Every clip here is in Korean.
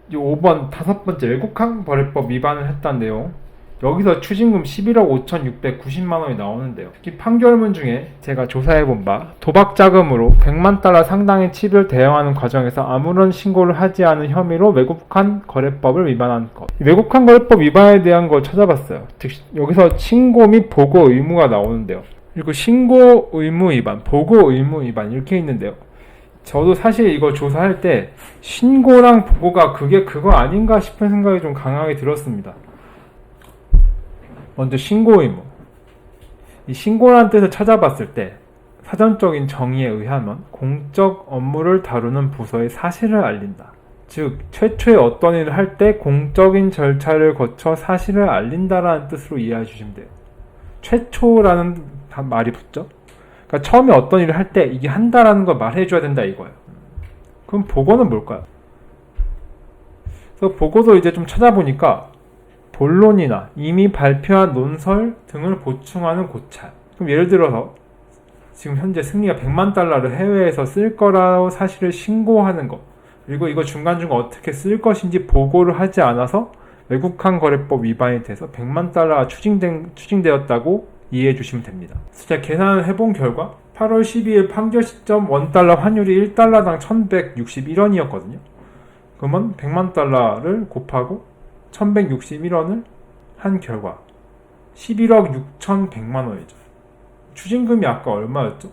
이 5번 다섯 번째 외국항 거래법 위반을 했다는 내용. 여기서 추징금 11억 5,690만 원이 나오는데요. 특히 판결문 중에 제가 조사해본 바 도박 자금으로 100만 달러 상당의 칩을 대여하는 과정에서 아무런 신고를 하지 않은 혐의로 외국환 거래법을 위반한 것. 외국환 거래법 위반에 대한 걸 찾아봤어요. 즉 여기서 신고 및 보고 의무가 나오는데요. 그리고 신고 의무 위반, 보고 의무 위반 이렇게 있는데요. 저도 사실 이거 조사할 때 신고랑 보고가 그게 그거 아닌가 싶은 생각이 좀 강하게 들었습니다. 먼저 신고 의무. 이 신고라는 뜻을 찾아봤을 때 사전적인 정의에 의하면 공적 업무를 다루는 부서의 사실을 알린다. 즉 최초에 어떤 일을 할 때 공적인 절차를 거쳐 사실을 알린다라는 뜻으로 이해해 주시면 돼요. 최초라는 말이 붙죠. 그러니까 처음에 어떤 일을 할 때 이게 한다라는 걸 말해줘야 된다 이거예요. 그럼 보고는 뭘까요? 그래서 보고도 이제 좀 찾아보니까 본론이나 이미 발표한 논설 등을 보충하는 고찰. 그럼 예를 들어서 지금 현재 승리가 100만 달러를 해외에서 쓸 거라고 사실을 신고하는 것, 그리고 이거 중간중간 어떻게 쓸 것인지 보고를 하지 않아서 외국항 거래법 위반이 돼서 100만 달러가 추징되었다고 이해해 주시면 됩니다. 제가 계산을 해본 결과 8월 12일 판결 시점 원달러 환율이 1달러당 1161원이었거든요. 그러면 100만 달러를 곱하고 1161원을 한 결과 11억 6,100만 원이죠. 추징금이 아까 얼마였죠?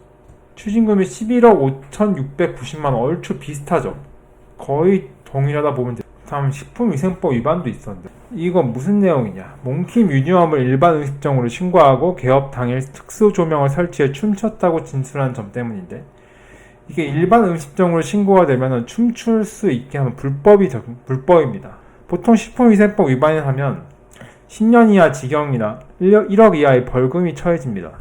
추징금이 11억 5,690만 원, 얼추 비슷하죠. 거의 동일하다 보면 돼요. 다음 식품위생법 위반도 있었는데 이건 무슨 내용이냐. 몽킴 유니엄을 일반 음식점으로 신고하고 개업 당일 특수 조명을 설치해 춤췄다고 진술한 점 때문인데, 이게 일반 음식점으로 신고가 되면 춤출 수 있게 하면 불법입니다. 보통 식품위생법 위반을 하면 10년 이하 징역이나 1억 이하의 벌금이 처해집니다.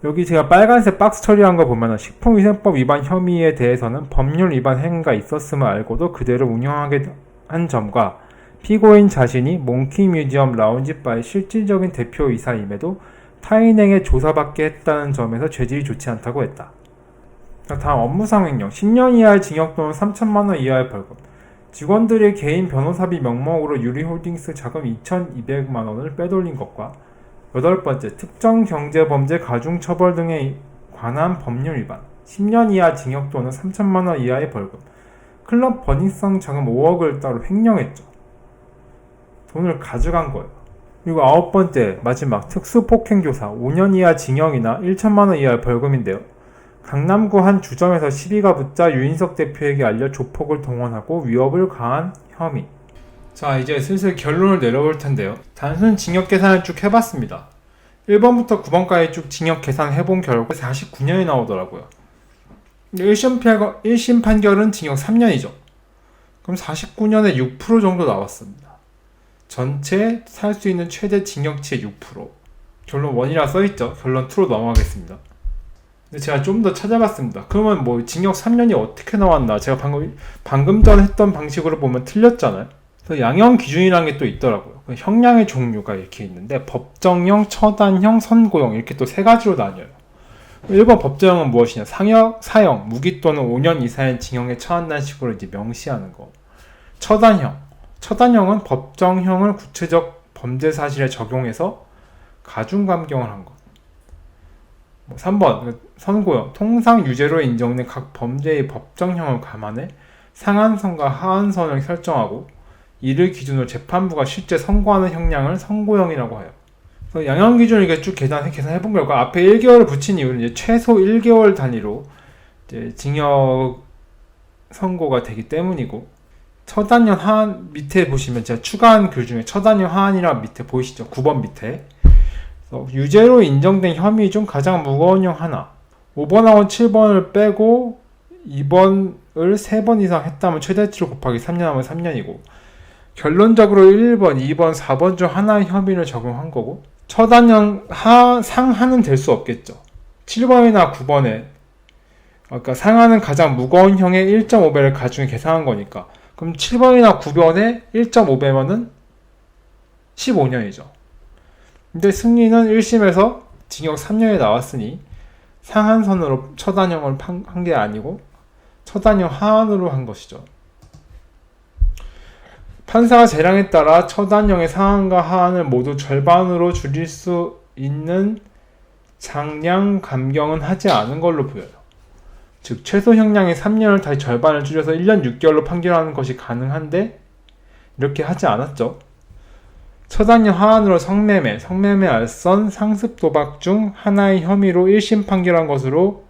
여기 제가 빨간색 박스 처리한 거 보면 식품위생법 위반 혐의에 대해서는 법률 위반 행위가 있었음을 알고도 그대로 운영하게 한 점과 피고인 자신이 몽키 뮤지엄 라운지바의 실질적인 대표이사임에도 타인에게 조사받게 했다는 점에서 죄질이 좋지 않다고 했다. 다음 업무상횡령 10년 이하의 징역 또는 3천만 원 이하의 벌금. 직원들의 개인 변호사비 명목으로 유리홀딩스 자금 2,200만 원을 빼돌린 것과 8번째 특정 경제범죄 가중처벌 등에 관한 법률 위반 10년 이하 징역 또는 3천만 원 이하의 벌금. 클럽 버닝성 자금 5억을 따로 횡령했죠. 돈을 가져간 거예요. 그리고 9번째 마지막 특수폭행교사 5년 이하 징역이나 1천만 원 이하의 벌금인데요. 강남구 한 주점에서 시비가 붙자 유인석 대표에게 알려 조폭을 동원하고 위협을 가한 혐의. 자, 이제 슬슬 결론을 내려볼 텐데요. 단순 징역 계산을 쭉 해봤습니다. 1번부터 9번까지 쭉 징역 계산해본 결과 49년이 나오더라고요. 1심 판결은 징역 3년이죠. 그럼 49년에 6% 정도 나왔습니다. 전체 살 수 있는 최대 징역치의 6%. 결론 1이라 써있죠. 결론 2로 넘어가겠습니다. 근데 제가 좀 더 찾아봤습니다. 그러면 뭐 징역 3년이 어떻게 나왔나? 제가 방금 전 했던 방식으로 보면 틀렸잖아요. 그래서 양형 기준이라는 게 또 있더라고요. 형량의 종류가 이렇게 있는데 법정형, 처단형, 선고형 이렇게 또 세 가지로 나뉘어요. 1번 법정형은 무엇이냐? 사형, 무기 또는 5년 이상의 징역에 처한다는 식으로 이제 명시하는 거. 처단형은 법정형을 구체적 범죄 사실에 적용해서 가중감경을 한 것. 3번 선고형, 통상 유죄로 인정된 각 범죄의 법정형을 감안해 상한선과 하한선을 설정하고 이를 기준으로 재판부가 실제 선고하는 형량을 선고형이라고 해요. 그래서 양형 기준을 이렇게 쭉 계산해본 결과 앞에 1개월을 붙인 이유는 이제 최소 1개월 단위로 이제 징역 선고가 되기 때문이고, 처단형 하한 밑에 보시면 제가 추가한 글 중에 처단형 하한이라 밑에 보이시죠? 9번 밑에. 유죄로 인정된 혐의 중 가장 무거운 형 하나. 5번하고 7번을 빼고 2번을 3번 이상 했다면 최대치로 곱하기 3년 하면 3년이고, 결론적으로 1번, 2번, 4번 중 하나의 혐의를 적용한 거고, 처단형 상하는 될 수 없겠죠. 7번이나 9번에 그러니까 상하는 가장 무거운 형의 1.5배를 가중해 계산한 거니까, 그럼 7번이나 9번에 1.5배면은 15년이죠. 근데 승리는 1심에서 징역 3년이 나왔으니 상한선으로 처단형을 한 게 아니고 처단형 하한으로 한 것이죠. 판사가 재량에 따라 처단형의 상한과 하한을 모두 절반으로 줄일 수 있는 장량 감경은 하지 않은 걸로 보여요. 즉 최소 형량의 3년을 다시 절반을 줄여서 1년 6개월로 판결하는 것이 가능한데 이렇게 하지 않았죠. 처단형 하한으로 성매매, 알선, 상습 도박 중 하나의 혐의로 1심 판결한 것으로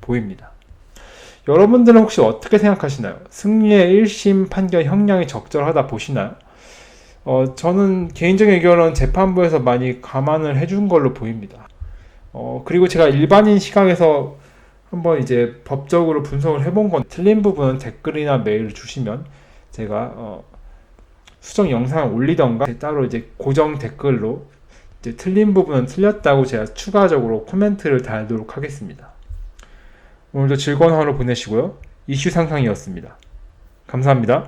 보입니다. 여러분들은 혹시 어떻게 생각하시나요? 승리의 1심 판결 형량이 적절하다 보시나요? 저는 개인적인 의견은 재판부에서 많이 감안을 해준 걸로 보입니다. 그리고 제가 일반인 시각에서 한번 이제 법적으로 분석을 해본 건 틀린 부분은 댓글이나 메일 주시면 제가 수정 영상을 올리던가 따로 이제 고정 댓글로 이제 틀린 부분은 틀렸다고 제가 추가적으로 코멘트를 달도록 하겠습니다. 오늘도 즐거운 하루 보내시고요. 이슈 상상이었습니다. 감사합니다.